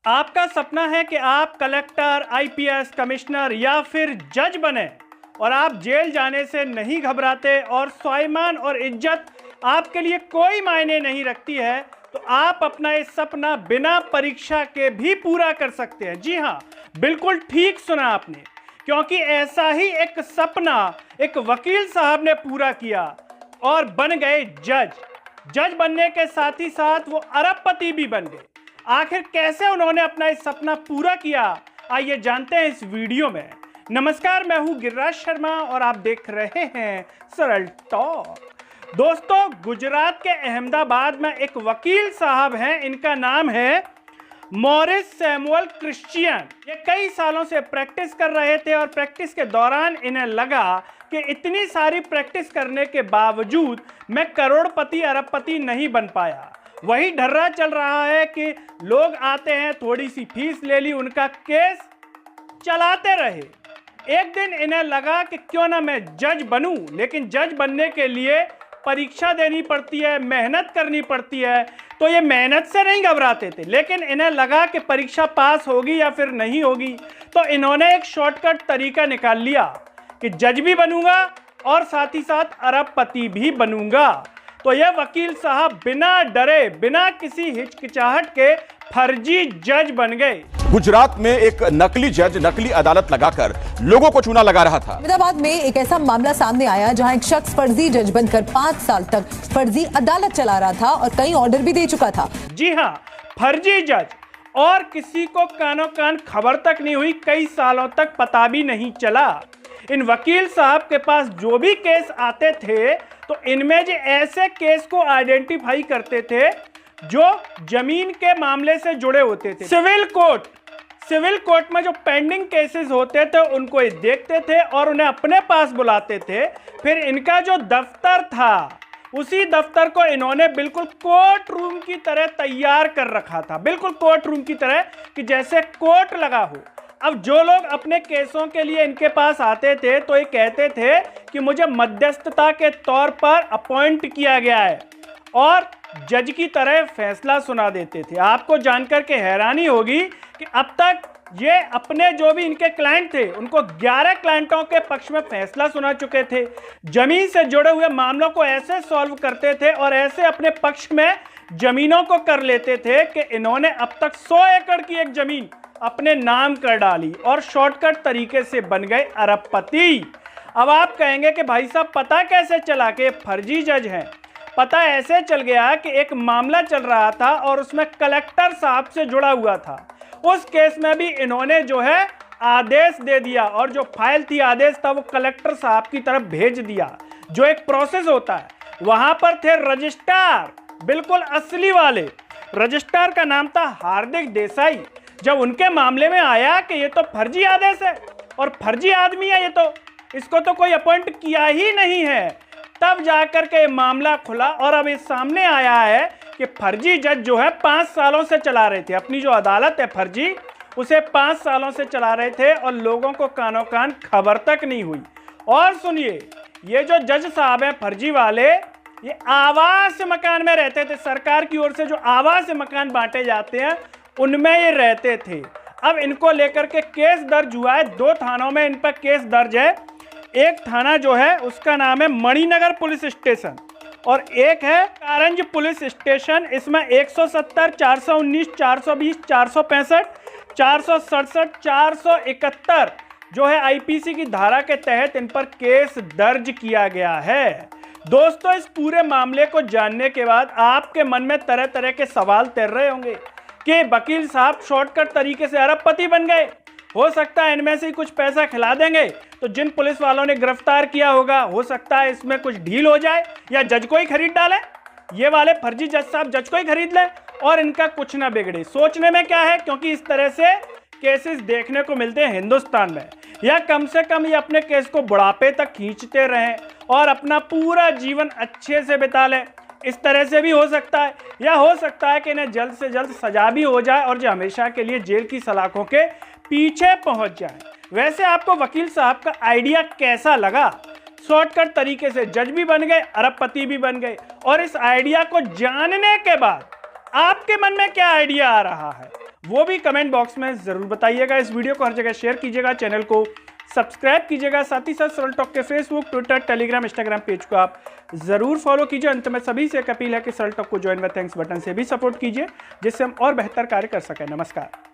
आपका सपना है कि आप कलेक्टर, आईपीएस, कमिश्नर या फिर जज बने और आप जेल जाने से नहीं घबराते और स्वाभिमान और इज्जत आपके लिए कोई मायने नहीं रखती है, तो आप अपना ये सपना बिना परीक्षा के भी पूरा कर सकते हैं। जी हाँ, बिल्कुल ठीक सुना आपने, क्योंकि ऐसा ही एक सपना एक वकील साहब ने पूरा किया और बन गए जज। जज बनने के साथ ही साथ वो अरबपति भी बन गए। आखिर कैसे उन्होंने अपना इस सपना पूरा किया, आइए जानते हैं इस वीडियो में। नमस्कार, मैं हूं गिरिराज शर्मा और आप देख रहे हैं सरल टॉक। दोस्तों, गुजरात के अहमदाबाद में एक वकील साहब हैं, इनका नाम है मॉरिस सैमुअल क्रिश्चियन। ये कई सालों से प्रैक्टिस कर रहे थे और प्रैक्टिस के दौरान इन्हें लगा कि इतनी सारी प्रैक्टिस करने के बावजूद मैं करोड़पति अरबपति नहीं बन पाया। वही ढर्रा चल रहा है कि लोग आते हैं, थोड़ी सी फीस ले ली, उनका केस चलाते रहे। एक दिन इन्हें लगा कि क्यों ना मैं जज बनूं, लेकिन जज बनने के लिए परीक्षा देनी पड़ती है, मेहनत करनी पड़ती है। तो ये मेहनत से नहीं घबराते थे, लेकिन इन्हें लगा कि परीक्षा पास होगी या फिर नहीं होगी। तो इन्होंने एक शॉर्टकट तरीका निकाल लिया कि जज भी बनूंगा और साथ ही साथ अरबपति भी बनूंगा। तो यह वकील साहब बिना डरे, बिना किसी हिचकिचाहट के फर्जी जज बन गए। गुजरात में एक नकली जज नकली अदालत लगाकर लोगों को चूना लगा रहा था। अहमदाबाद में एक ऐसा मामला सामने आया जहां एक शख्स फर्जी जज बनकर 5 साल तक फर्जी अदालत चला रहा था और कई ऑर्डर भी दे चुका था। जी हाँ, फर्जी जज, और किसी को कानो कान खबर तक नहीं हुई, कई सालों तक पता भी नहीं चला। इन वकील साहब के पास जो भी केस आते थे, तो इनमें जो ऐसे केस को आइडेंटिफाई करते थे जो जमीन के मामले से जुड़े होते थे। सिविल कोर्ट में जो पेंडिंग केसेस होते थे उनको ये देखते थे और उन्हें अपने पास बुलाते थे। फिर इनका जो दफ्तर था, उसी दफ्तर को इन्होंने बिल्कुल कोर्ट रूम की तरह तैयार कर रखा था, बिल्कुल कोर्ट रूम की तरह कि जैसे कोर्ट लगा हो। अब जो लोग अपने केसों के लिए इनके पास आते थे, तो ये कहते थे कि मुझे मध्यस्थता के तौर पर अपॉइंट किया गया है और जज की तरह फैसला सुना देते थे। आपको जानकर के हैरानी होगी कि अब तक ये अपने जो भी इनके क्लाइंट थे, उनको 11 क्लाइंटों के पक्ष में फैसला सुना चुके थे। जमीन से जुड़े हुए मामलों को ऐसे सॉल्व करते थे और ऐसे अपने पक्ष में जमीनों को कर लेते थे कि इन्होंने अब तक 100 एकड़ की एक जमीन अपने नाम कर डाली और शॉर्टकट तरीके से बन गए अरबपति। अब आप कहेंगे कि भाई साहब, पता कैसे चला कि फर्जी जज हैं? पता ऐसे चल गया कि एक मामला चल रहा था और उसमें कलेक्टर साहब से जुड़ा हुआ था। उस केस में भी इन्होंने जो है आदेश दे दिया और जो फाइल थी, आदेश था, वो कलेक्टर साहब की तरफ भेज दिया। जो एक प्रोसेस होता है, वहां पर थे रजिस्ट्रार, बिल्कुल असली वाले। रजिस्ट्रार का नाम था हार्दिक देसाई। जब उनके मामले में आया कि ये तो फर्जी आदेश है और फर्जी आदमी है, ये तो इसको तो कोई अपॉइंट किया ही नहीं है, तब जाकर के मामला खुला और अब इस सामने आया है कि फर्जी जज जो है 5 सालों से चला रहे थे अपनी जो अदालत है फर्जी, उसे 5 सालों से चला रहे थे और लोगों को कानो कान खबर तक नहीं हुई। और सुनिए, ये जो जज साहब हैं फर्जी वाले, ये आवास मकान में रहते थे। सरकार की ओर से जो आवास मकान बांटे जाते हैं, उनमें ये रहते थे। अब इनको लेकर के केस दर्ज हुआ है, 2 थानों में इन पर केस दर्ज है। एक थाना जो है उसका नाम है मणिनगर पुलिस स्टेशन और एक है कारंज पुलिस स्टेशन। इसमें 170, 419, 420, 465, 467, 471 जो है आईपीसी की धारा के तहत इन पर केस दर्ज किया गया है। दोस्तों, इस पूरे मामले को जानने के बाद आपके मन में तरह तरह के सवाल तैर रहे होंगे कि वकील साहब शॉर्टकट तरीके से अरबपति बन गए। हो सकता है इनमें से ही कुछ पैसा खिला देंगे, तो जिन पुलिस वालों ने गिरफ्तार किया होगा, हो सकता है इसमें कुछ ढील हो जाए या जज को ही खरीद डालें। ये वाले फर्जी जज साहब जज को ही खरीद लें और इनका कुछ ना बिगड़े। सोचने में क्या है, क्योंकि इस तरह से केसेस देखने को मिलते हैं हिंदुस्तान में। या कम से कम ये अपने केस को बुढ़ापे तक खींचते रहें और अपना पूरा जीवन अच्छे से बिता लें। इस तरह से भी हो सकता है, या हो सकता है कि इन्हें जल्द से जल्द सजा भी हो जाए और जो हमेशा के लिए जेल की सलाखों के पीछे पहुंच जाए। वैसे आपको वकील साहब का आइडिया कैसा लगा? शॉर्टकट तरीके से जज भी बन गए, अरबपति भी बन गए। और इस आइडिया को जानने के बाद आपके मन में क्या आइडिया आ रहा है, वो भी कमेंट बॉक्स में जरूर बताइएगा। इस वीडियो को हर जगह शेयर कीजिएगा, चैनल को सब्सक्राइब कीजिएगा, साथ ही साथ सरल टॉक के Facebook, Twitter, Telegram, Instagram page को आप जरूर फॉलो कीजिए। अंत में सभी से एक अपील है कि सरल टॉक को ज्वाइन व थैंक्स बटन से भी सपोर्ट कीजिए, जिससे हम और बेहतर कार्य कर सकें। नमस्कार।